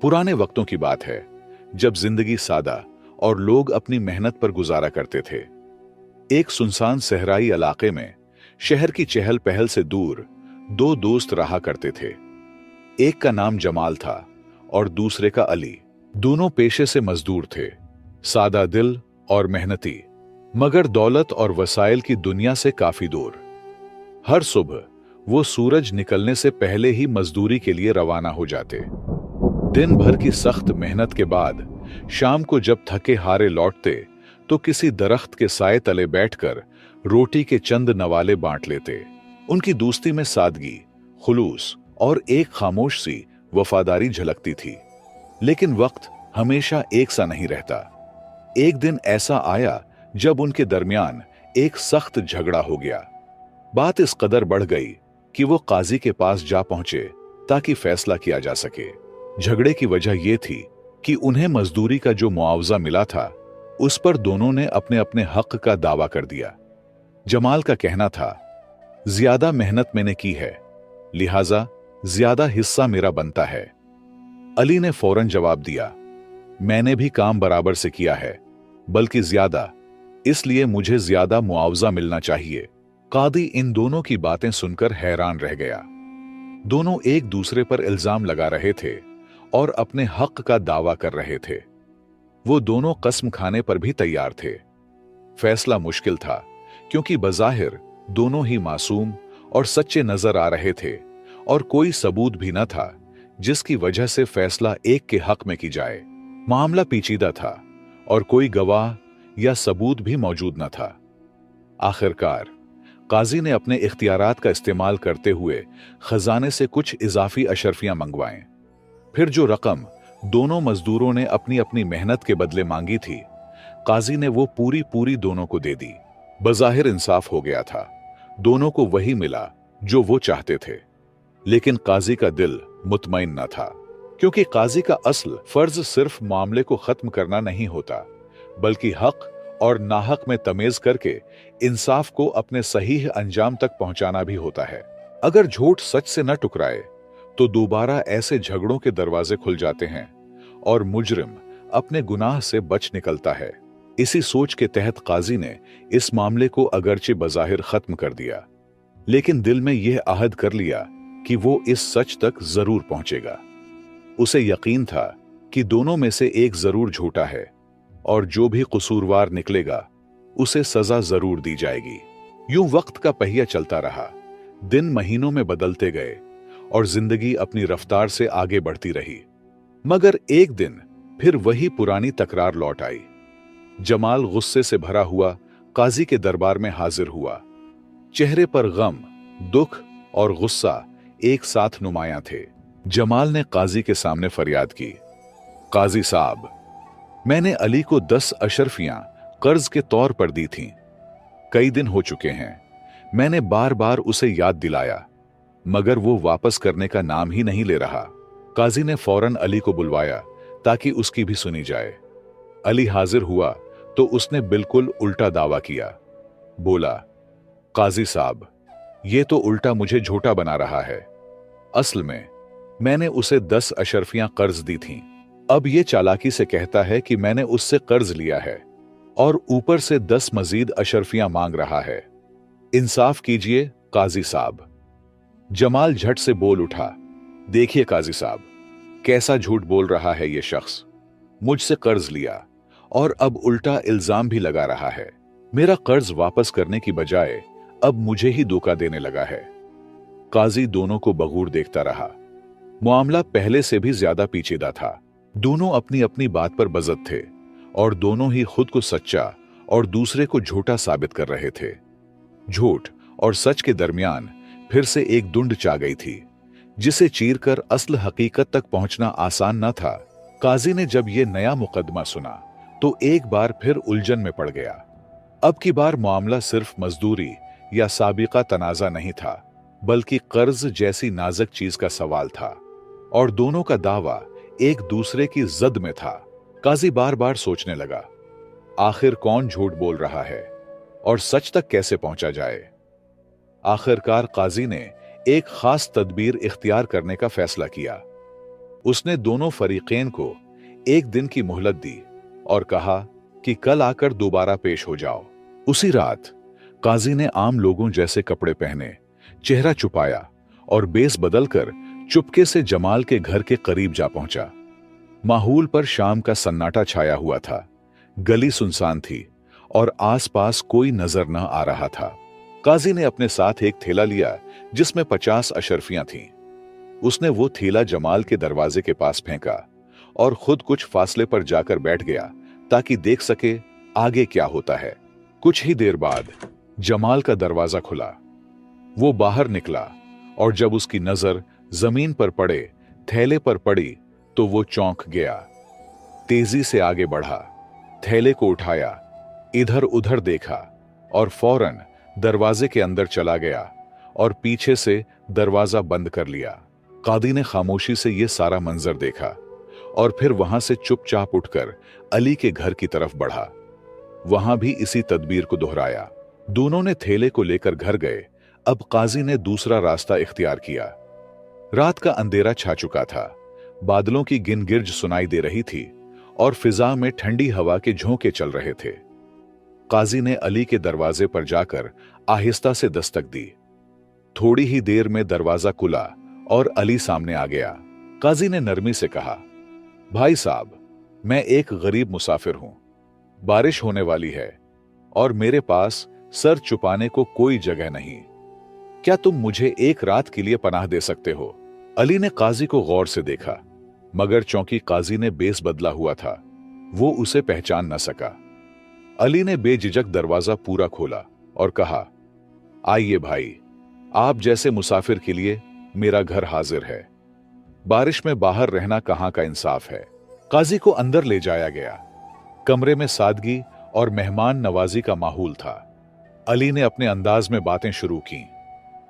पुराने वक्तों की बात है, जब जिंदगी सादा और लोग अपनी मेहनत पर गुजारा करते थे। एक सुनसान सहराई इलाके में शहर की चहल पहल से दूर दो दोस्त रहा करते थे। एक का नाम जमाल था और दूसरे का अली। दोनों पेशे से मजदूर थे, सादा दिल और मेहनती, मगर दौलत और वसाइल की दुनिया से काफी दूर। हर सुबह वो सूरज निकलने से पहले ही मजदूरी के लिए रवाना हो जाते। दिन भर की सख्त मेहनत के बाद शाम को जब थके हारे लौटते तो किसी दरख्त के साए तले बैठकर रोटी के चंद नवाले बांट लेते। उनकी दोस्ती में सादगी, खुलूस और एक खामोश सी वफादारी झलकती थी। लेकिन वक्त हमेशा एक सा नहीं रहता। एक दिन ऐसा आया जब उनके दरमियान एक सख्त झगड़ा हो गया। बात इस कदर बढ़ गई कि वो काजी के पास जा पहुंचे ताकि फैसला किया जा सके। झगड़े की वजह यह थी कि उन्हें मजदूरी का जो मुआवजा मिला था उस पर दोनों ने अपने अपने हक का दावा कर दिया। जमाल का कहना था, ज्यादा मेहनत मैंने की है, लिहाजा ज्यादा हिस्सा मेरा बनता है। अली ने फौरन जवाब दिया, मैंने भी काम बराबर से किया है, बल्कि ज्यादा, इसलिए मुझे ज्यादा मुआवजा मिलना चाहिए। कादी इन दोनों की बातें सुनकर हैरान रह गया। दोनों एक दूसरे पर इल्जाम लगा रहे थे और अपने हक का दावा कर रहे थे। वो दोनों कसम खाने पर भी तैयार थे। फैसला मुश्किल था क्योंकि बज़ाहिर दोनों ही मासूम और सच्चे नजर आ रहे थे और कोई सबूत भी न था जिसकी वजह से फैसला एक के हक में की जाए। मामला पेचीदा था और कोई गवाह या सबूत भी मौजूद न था। आखिरकार काजी ने अपने इख्तियारात का इस्तेमाल करते हुए खजाने से कुछ इजाफी अशरफियां मंगवाएं। फिर जो रकम दोनों मजदूरों ने अपनी अपनी मेहनत के बदले मांगी थी, काजी ने वो पूरी दोनों को दे दी। बज़ाहिर इंसाफ हो गया था, दोनों को वही मिला जो वो चाहते थे। लेकिन काजी का दिल मुतमईन न था, क्योंकि काजी का असल फर्ज सिर्फ मामले को खत्म करना नहीं होता, बल्कि हक और नाहक में तमेज करके इंसाफ को अपने सही अंजाम तक पहुंचाना भी होता है। अगर झूठ सच से न टकराए तो दोबारा ऐसे झगड़ों के दरवाजे खुल जाते हैं और मुजरिम अपने गुनाह से बच निकलता है। इसी सोच के तहत काजी ने इस मामले को अगरचे बज़ाहिर खत्म कर दिया, लेकिन दिल में यह अहद कर लिया कि वो इस सच तक जरूर पहुंचेगा। उसे यकीन था कि दोनों में से एक जरूर झूठा है और जो भी कसूरवार निकलेगा उसे सजा जरूर दी जाएगी। यूं वक्त का पहिया चलता रहा, दिन महीनों में बदलते गए और जिंदगी अपनी रफ्तार से आगे बढ़ती रही। मगर एक दिन फिर वही पुरानी तकरार लौट आई। जमाल गुस्से से भरा हुआ काजी के दरबार में हाजिर हुआ। चेहरे पर गम, दुख और गुस्सा एक साथ नुमायां थे। जमाल ने काजी के सामने फरियाद की, काजी साहब, मैंने अली को 10 अशरफियां कर्ज के तौर पर दी थीं। कई दिन हो चुके हैं, मैंने बार बार उसे याद दिलाया, मगर वो वापस करने का नाम ही नहीं ले रहा। काजी ने फौरन अली को बुलवाया ताकि उसकी भी सुनी जाए। अली हाजिर हुआ तो उसने बिल्कुल उल्टा दावा किया। बोला, काजी साहब, ये तो उल्टा मुझे झूठा बना रहा है। असल में मैंने उसे 10 अशरफियां कर्ज दी थीं। अब ये चालाकी से कहता है कि मैंने उससे कर्ज लिया है और ऊपर से 10 मजीद अशरफियां मांग रहा है। इंसाफ कीजिए काजी साहब। जमाल झट से बोल उठा, देखिए काजी साहब, कैसा झूठ बोल रहा है ये शख्स। मुझसे कर्ज लिया और अब उल्टा इल्जाम भी लगा रहा है। मेरा कर्ज वापस करने की बजाय अब मुझे ही धोखा देने लगा है। काजी दोनों को बगूर देखता रहा। मामला पहले से भी ज्यादा पेचीदा था। दोनों अपनी अपनी बात पर बज़द थे और दोनों ही खुद को सच्चा और दूसरे को झूठा साबित कर रहे थे। झूठ और सच के दरमियान फिर से एक दुंड चा गई थी, जिसे चीरकर असल हकीकत तक पहुंचना आसान न था। काजी ने जब यह नया मुकदमा सुना तो एक बार फिर उलझन में पड़ गया। अब की बार मामला सिर्फ मजदूरी या साबिका तनाजा नहीं था, बल्कि कर्ज जैसी नाजुक चीज का सवाल था और दोनों का दावा एक दूसरे की जद में था। काजी बार बार सोचने लगा, आखिर कौन झूठ बोल रहा है और सच तक कैसे पहुंचा जाए। आखिरकार काजी ने एक खास तदबीर इख्तियार करने का फैसला किया। उसने दोनों फरीकैन को एक दिन की मोहलत दी और कहा कि कल आकर दोबारा पेश हो जाओ। उसी रात काजी ने आम लोगों जैसे कपड़े पहने, चेहरा छुपाया और बेस बदलकर चुपके से जमाल के घर के करीब जा पहुंचा। माहौल पर शाम का सन्नाटा छाया हुआ था। गली सुनसान थी और आसपास कोई नजर न आ रहा था। काजी ने अपने साथ एक थैला लिया जिसमें 50 अशरफियां थीं। उसने वो थैला जमाल के दरवाजे के पास फेंका और खुद कुछ फासले पर जाकर बैठ गया ताकि देख सके आगे क्या होता है। कुछ ही देर बाद जमाल का दरवाजा खुला। वो बाहर निकला और जब उसकी नजर जमीन पर पड़े थैले पर पड़ी तो वो चौंक गया। तेजी से आगे बढ़ा, थैले को उठाया, इधर उधर देखा और फौरन दरवाजे के अंदर चला गया और पीछे से दरवाजा बंद कर लिया। कादी ने खामोशी से ये सारा मंजर देखा और फिर वहां से चुपचाप उठकर अली के घर की तरफ बढ़ा। वहां भी इसी तदबीर को दोहराया। दोनों ने थैले को लेकर घर गए। अब काजी ने दूसरा रास्ता इख्तियार किया। रात का अंधेरा छा चुका था, बादलों की गिनगिर्ज सुनाई दे रही थी और फिजा में ठंडी हवा के झोंके चल रहे थे। काजी ने अली के दरवाजे पर जाकर आहिस्ता से दस्तक दी। थोड़ी ही देर में दरवाजा खुला और अली सामने आ गया। काजी ने नरमी से कहा, भाई साहब, मैं एक गरीब मुसाफिर हूं। बारिश होने वाली है और मेरे पास सर छुपाने को कोई जगह नहीं। क्या तुम मुझे एक रात के लिए पनाह दे सकते हो? अली ने काजी को गौर से देखा, मगर चूंकि काजी ने बेस बदला हुआ था, वो उसे पहचान न सका। अली ने बेझिझक दरवाजा पूरा खोला और कहा, आइए भाई, आप जैसे मुसाफिर के लिए मेरा घर हाजिर है। बारिश में बाहर रहना कहां का इंसाफ है। काजी को अंदर ले जाया गया। कमरे में सादगी और मेहमान नवाजी का माहौल था। अली ने अपने अंदाज में बातें शुरू की।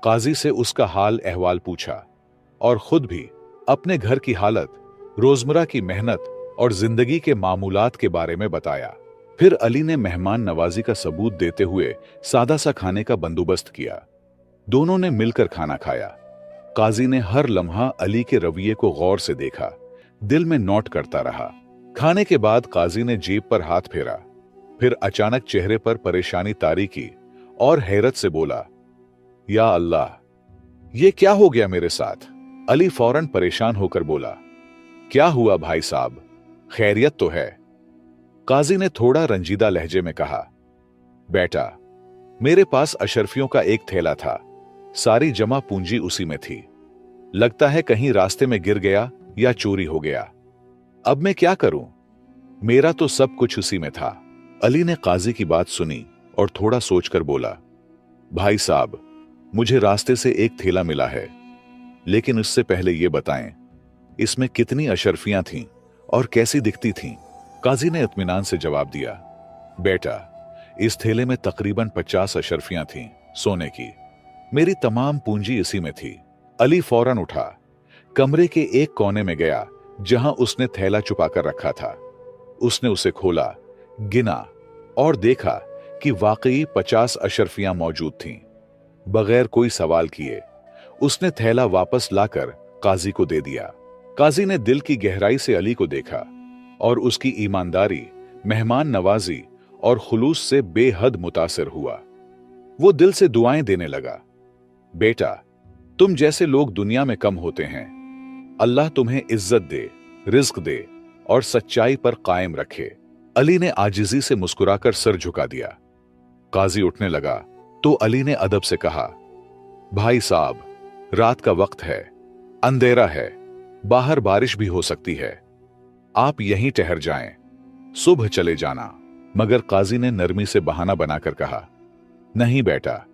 काजी से उसका हाल अहवाल पूछा और खुद भी अपने घर की हालत, रोजमर्रा की मेहनत और जिंदगी के मामूलात के बारे में बताया। फिर अली ने मेहमान नवाजी का सबूत देते हुए सादा सा खाने का बंदोबस्त किया। दोनों ने मिलकर खाना खाया। काजी ने हर लम्हा अली के रवैये को गौर से देखा, दिल में नोट करता रहा। खाने के बाद काजी ने जेब पर हाथ फेरा, फिर अचानक चेहरे पर परेशानी तारी की और हैरत से बोला, या अल्लाह, ये क्या हो गया मेरे साथ? अली फौरन परेशान होकर बोला, क्या हुआ भाई साहब, खैरियत तो है? काजी ने थोड़ा रंजीदा लहजे में कहा, बेटा, मेरे पास अशरफियों का एक थैला था, सारी जमा पूंजी उसी में थी। लगता है कहीं रास्ते में गिर गया या चोरी हो गया। अब मैं क्या करूं? मेरा तो सब कुछ उसी में था। अली ने काजी की बात सुनी और थोड़ा सोचकर बोला, भाई साहब, मुझे रास्ते से एक थैला मिला है, लेकिन उससे पहले ये बताएं, इसमें कितनी अशरफियां थीं और कैसी दिखती थीं? काजी ने इत्मीनान से जवाब दिया, बेटा, इस थैले में तकरीबन 50 अशरफियां थीं, सोने की। मेरी तमाम पूंजी इसी में थी। अली फौरन उठा, कमरे के एक कोने में गया जहां उसने थैला छुपा कर रखा था। उसने उसे खोला, गिना और देखा कि वाकई 50 अशरफियां मौजूद थीं। बगैर कोई सवाल किए उसने थैला वापस लाकर काजी को दे दिया। काजी ने दिल की गहराई से अली को देखा और उसकी ईमानदारी, मेहमान नवाजी और खुलूस से बेहद मुतासिर हुआ। वो दिल से दुआएं देने लगा, बेटा, तुम जैसे लोग दुनिया में कम होते हैं। अल्लाह तुम्हें इज्जत दे, रिज्क दे और सच्चाई पर कायम रखे। अली ने आजिजी से मुस्कुराकर सर झुका दिया। काजी उठने लगा तो अली ने अदब से कहा, भाई साहब, रात का वक्त है, अंधेरा है, बाहर बारिश भी हो सकती है। आप यहीं ठहर जाएं, सुबह चले जाना। मगर काजी ने नरमी से बहाना बनाकर कहा, नहीं बेटा,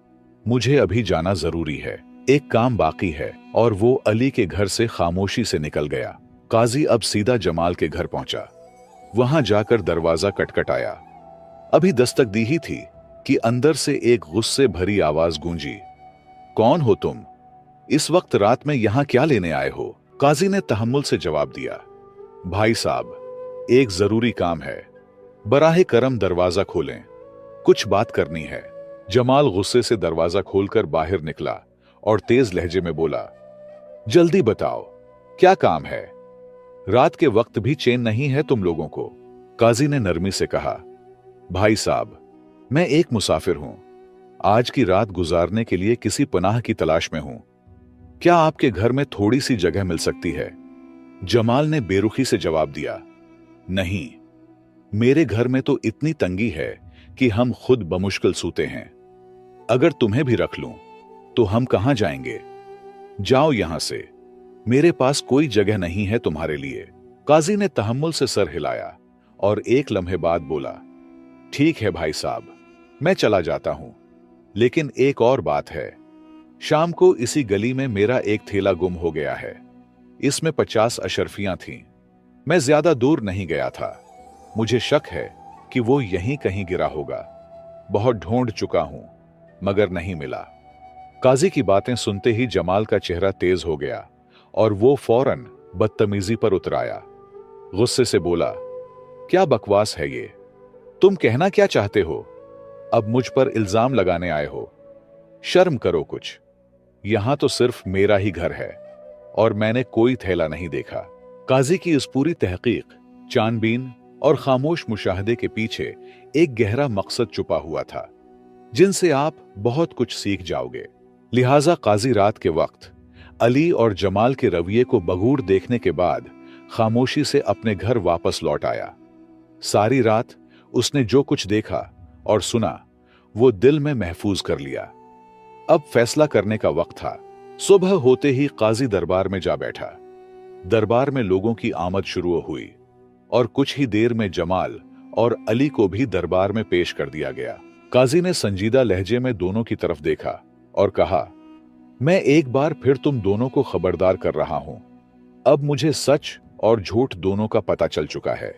मुझे अभी जाना जरूरी है, एक काम बाकी है। और वो अली के घर से खामोशी से निकल गया। काजी अब सीधा जमाल के घर पहुंचा। वहां जाकर दरवाजा खटखटाया। अभी दस्तक दी ही थी कि अंदर से एक गुस्से भरी आवाज गूंजी, कौन हो तुम? इस वक्त रात में यहां क्या लेने आए हो? काजी ने तहम्मुल से जवाब दिया, भाई साहब, एक जरूरी काम है, बराहे करम दरवाजा खोलें, कुछ बात करनी है। जमाल गुस्से से दरवाजा खोलकर बाहर निकला और तेज लहजे में बोला, जल्दी बताओ, क्या काम है? रात के वक्त भी चैन नहीं है तुम लोगों को। काजी ने नरमी से कहा, भाई साहब, मैं एक मुसाफिर हूं, आज की रात गुजारने के लिए किसी पनाह की तलाश में हूं। क्या आपके घर में थोड़ी सी जगह मिल सकती है? जमाल ने बेरुखी से जवाब दिया, नहीं, मेरे घर में तो इतनी तंगी है कि हम खुद बमुश्किल सूते हैं। अगर तुम्हें भी रख लूं तो हम कहां जाएंगे? जाओ यहां से, मेरे पास कोई जगह नहीं है तुम्हारे लिए। काजी ने तहम्मुल से सर हिलाया और एक लम्हे बाद बोला, ठीक है भाई साहब, मैं चला जाता हूं, लेकिन एक और बात है। शाम को इसी गली में मेरा एक थैला गुम हो गया है। इसमें 50 अशरफियां थीं। मैं ज्यादा दूर नहीं गया था। मुझे शक है कि वो यहीं कहीं गिरा होगा। बहुत ढूंढ चुका हूं, मगर नहीं मिला। काजी की बातें सुनते ही जमाल का चेहरा तेज हो गया और वो फौरन बदतमीजी पर उतर आया। गुस्से से बोला, क्या बकवास है ये? तुम कहना क्या चाहते हो? अब मुझ पर इल्जाम लगाने आए हो? शर्म करो कुछ। यहां तो सिर्फ मेरा ही घर है और मैंने कोई थैला नहीं देखा। काजी की इस पूरी तहकीक, छानबीन और खामोश मुशाहदे के पीछे एक गहरा मकसद छुपा हुआ था, जिनसे आप बहुत कुछ सीख जाओगे। लिहाजा काजी रात के वक्त अली और जमाल के रवैये को बगूर देखने के बाद खामोशी से अपने घर वापस लौट आया। सारी रात उसने जो कुछ देखा और सुना वो दिल में महफूज कर लिया। अब फैसला करने का वक्त था। सुबह होते ही काजी दरबार में जा बैठा। दरबार में लोगों की आमद शुरू हुई और कुछ ही देर में जमाल और अली को भी दरबार में पेश कर दिया गया। काजी ने संजीदा लहजे में दोनों की तरफ देखा और कहा, मैं एक बार फिर तुम दोनों को खबरदार कर रहा हूं। अब मुझे सच और झूठ दोनों का पता चल चुका है।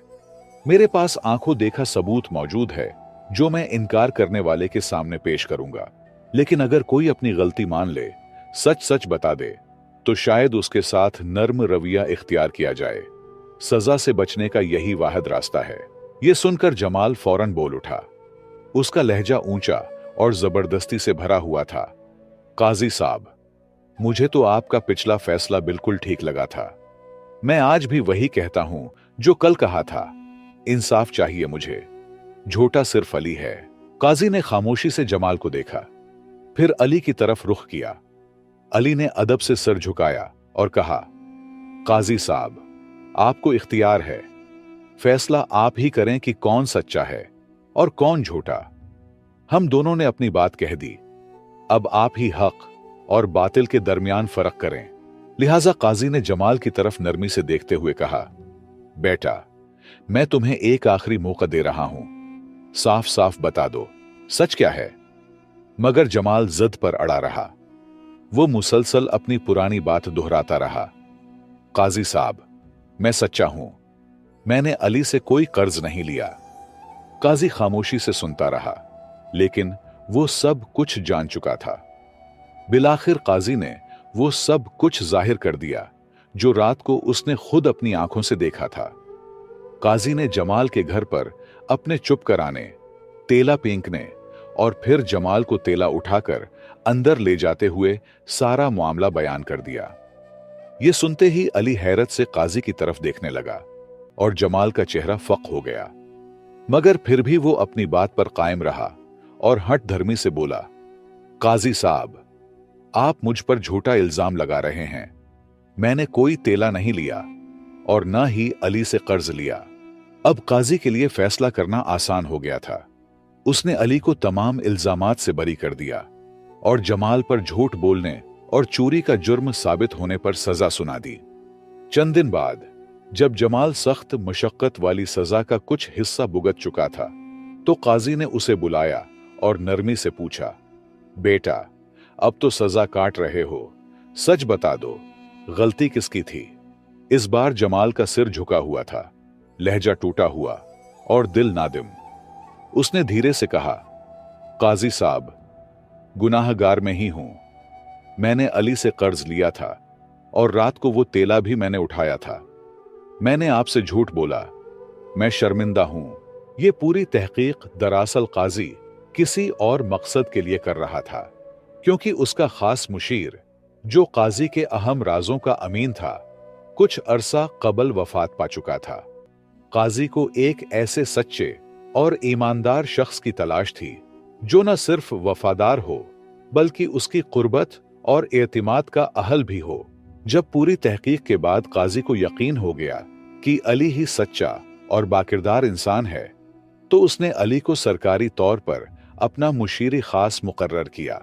मेरे पास आंखों देखा सबूत मौजूद है जो मैं इनकार करने वाले के सामने पेश करूंगा। लेकिन अगर कोई अपनी गलती मान ले, सच सच बता दे, तो शायद उसके साथ नर्म रवैया इख्तियार किया जाए। सजा से बचने का यही वाहिद रास्ता है। यह सुनकर जमाल फौरन बोल उठा। उसका लहजा ऊंचा और जबरदस्ती से भरा हुआ था। काजी साहब, मुझे तो आपका पिछला फैसला बिल्कुल ठीक लगा था। मैं आज भी वही कहता हूं जो कल कहा था। इंसाफ चाहिए मुझे। झूठा सिर्फ अली है। काजी ने खामोशी से जमाल को देखा, फिर अली की तरफ रुख किया। अली ने अदब से सर झुकाया और कहा, काजी साहब, आपको इख्तियार है। फैसला आप ही करें कि कौन सच्चा है और कौन झूठा। हम दोनों ने अपनी बात कह दी। अब आप ही हक और बातिल के दरमियान फर्क करें। लिहाजा काजी ने जमाल की तरफ नरमी से देखते हुए कहा, बेटा, मैं तुम्हें एक आखिरी मौका दे रहा हूं। साफ साफ बता दो, सच क्या है? मगर जमाल जिद पर अड़ा रहा। वो मुसलसल अपनी पुरानी बात दोहराता रहा। काजी साहब, मैं सच्चा हूं। मैंने अली से कोई कर्ज नहीं लिया। काजी खामोशी से सुनता रहा, लेकिन वो सब कुछ जान चुका था। बिलाखिर काजी ने वो सब कुछ जाहिर कर दिया जो रात को उसने खुद अपनी आंखों से देखा था। काजी ने जमाल के घर पर अपने चुप कराने, तेला फेंकने और फिर जमाल को तेला उठाकर अंदर ले जाते हुए सारा मामला बयान कर दिया। यह सुनते ही अली हैरत से काजी की तरफ देखने लगा और जमाल का चेहरा फक हो गया। मगर फिर भी वो अपनी बात पर कायम रहा और हठ धर्मी से बोला, काजी साहब, आप मुझ पर झूठा इल्जाम लगा रहे हैं। मैंने कोई तेला नहीं लिया और न ही अली से कर्ज लिया। अब काजी के लिए फैसला करना आसान हो गया था। उसने अली को तमाम इल्जामात से बरी कर दिया और जमाल पर झूठ बोलने और चोरी का जुर्म साबित होने पर सजा सुना दी। चंद दिन बाद जब जमाल सख्त मशक्कत वाली सजा का कुछ हिस्सा भुगत चुका था, तो काजी ने उसे बुलाया और नरमी से पूछा, बेटा, अब तो सजा काट रहे हो, सच बता दो, गलती किसकी थी? इस बार जमाल का सिर झुका हुआ था, लहजा टूटा हुआ और दिल नादिम। उसने धीरे से कहा, काजी साहब, गुनाहगार में ही हूं। मैंने अली से कर्ज लिया था और रात को वो तेला भी मैंने उठाया था। मैंने आपसे झूठ बोला। मैं शर्मिंदा हूं। ये पूरी तहकीक दरअसल काजी किसी और मकसद के लिए कर रहा था, क्योंकि उसका खास मुशीर, जो काजी के अहम राजों का अमीन था, कुछ अरसा कबल वफात पा चुका था। काजी को एक ऐसे सच्चे और ईमानदार शख्स की तलाश थी जो न सिर्फ वफादार हो बल्कि उसकी कुर्बत और एतमाद का अहल भी हो। जब पूरी तहकीक के बाद काजी को यकीन हो गया कि अली ही सच्चा और बाकिरदार इंसान है, तो उसने अली को सरकारी तौर पर अपना मुशीर खास मुकर्रर किया।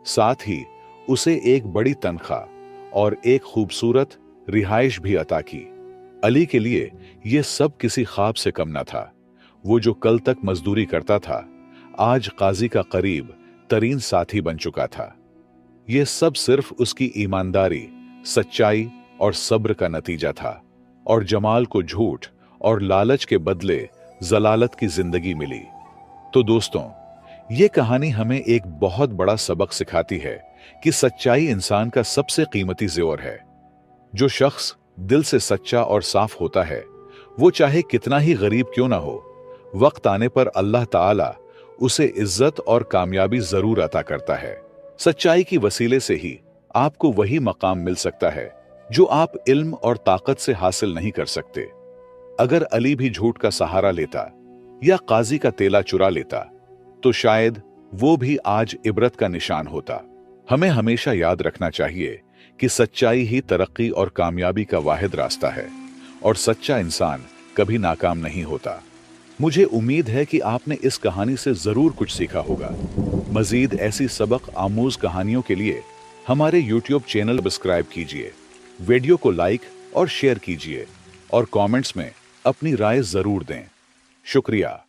साथ ही उसे एक बड़ी तनख्वाह और एक खूबसूरत रिहाइश भी अता की। अली के लिए यह सब किसी ख्वाब से कम न था। वो जो कल तक मजदूरी करता था, आज काजी का करीब तरीन साथी बन चुका था। यह सब सिर्फ उसकी ईमानदारी, सच्चाई और सब्र का नतीजा था। और जमाल को झूठ और लालच के बदले जलालत की जिंदगी मिली। तो दोस्तों, ये कहानी हमें एक बहुत बड़ा सबक सिखाती है कि सच्चाई इंसान का सबसे कीमती ज़ेवर है। जो शख्स दिल से सच्चा और साफ होता है, वो चाहे कितना ही गरीब क्यों ना हो, वक्त आने पर अल्लाह ताला उसे इज्जत और कामयाबी जरूर अता करता है। सच्चाई की वसीले से ही आपको वही मकाम मिल सकता है जो आप इल्म और ताकत से हासिल नहीं कर सकते। अगर अली भी झूठ का सहारा लेता या काजी का तेला चुरा लेता, तो शायद वो भी आज इबरत का निशान होता। हमें हमेशा याद रखना चाहिए कि सच्चाई ही तरक्की और कामयाबी का वाहिद रास्ता है, और सच्चा इंसान कभी नाकाम नहीं होता। मुझे उम्मीद है कि आपने इस कहानी से जरूर कुछ सीखा होगा। मजीद ऐसी सबक आमूज कहानियों के लिए हमारे YouTube चैनल सब्सक्राइब कीजिए, वीडियो को लाइक और शेयर कीजिए, और कमेंट्स में अपनी राय जरूर दें। शुक्रिया।